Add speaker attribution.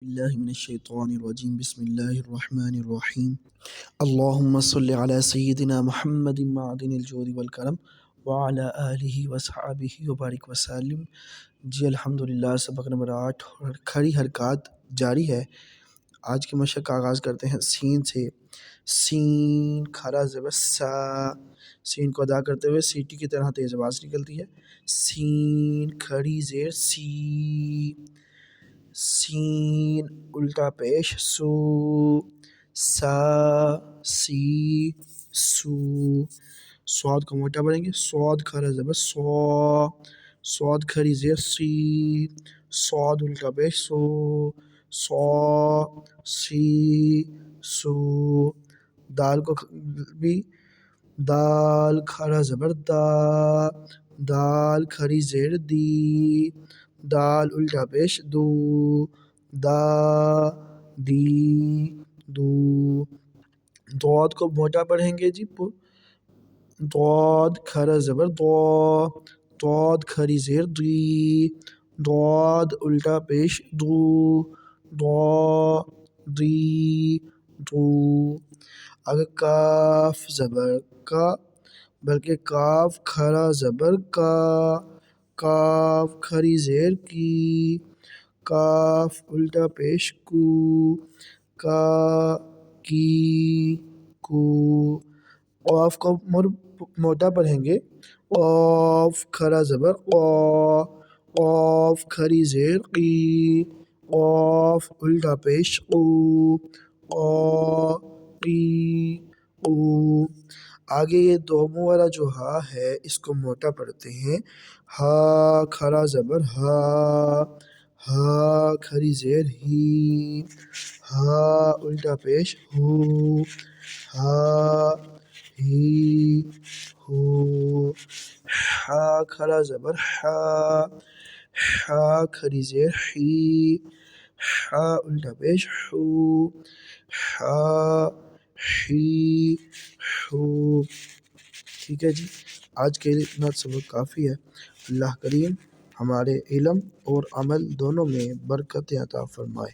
Speaker 1: بالله من الشيطان الرجيم بسم الله الرحمن الرحيم اللهم صل على سيدنا محمد معدن الجود والکرم وعلى آلہ وصحبہ وبارک وسلم۔ جی الحمدللہ، سبق نمبر 8 اور کھڑی حرکات جاری ہے۔ آج کے مشق کا آغاز کرتے ہیں سین سے۔ سین کھڑا زبر سا، سین کو ادا کرتے ہوئے سیٹی کی طرح تیز آواز نکلتی ہے۔ سین کھڑی زیر سی، سین الٹا پیش سو، سا سی سو۔ صاد کو موٹا پڑھیں گے۔ صاد کھڑا زبر سو، صاد کھڑی زیر سی، صاد الٹا پیش سو، سو سی سو۔ دال کو بھی دال کھڑا زبر دا، دال کھڑی زیر دی، دال الٹا پیش دو، دا دی دو۔ دعاد کو موٹا پڑھیں گے جی۔ دعاد کھڑا زبر دو، دعاد کھڑی زیر دی، دعاد الٹا پیش دو، دعا دی دو۔ اگر کاف زبر کا بلکہ کاف کھڑا زبر کا، کاف کھڑی زیر کی، کاف الٹا پیش کو، کا کی کو۔ قاف کو موٹا پڑھیں گے۔ قاف کھڑا زبر قا، قاف کھڑی زیر قی، قاف الٹا پیش قو، قا قی قو۔ آگے یہ دوموں والا جو ہا ہے اس کو موٹا پڑھتے ہیں۔ ہا کھڑا زبر ہا، ہا کھڑی زیر ہی، ہا الٹا پیش ہو، ہا ہی ہو۔ ہا کھڑا زبر ہا، ہا کھڑی زیر ہی، ہا الٹا پیش ہو، ہا ہی ہو۔ ٹھیک ہے جی، آج کے لیے اتنا سبق کافی ہے۔ اللہ کریم ہمارے علم اور عمل دونوں میں برکت عطا فرمائے۔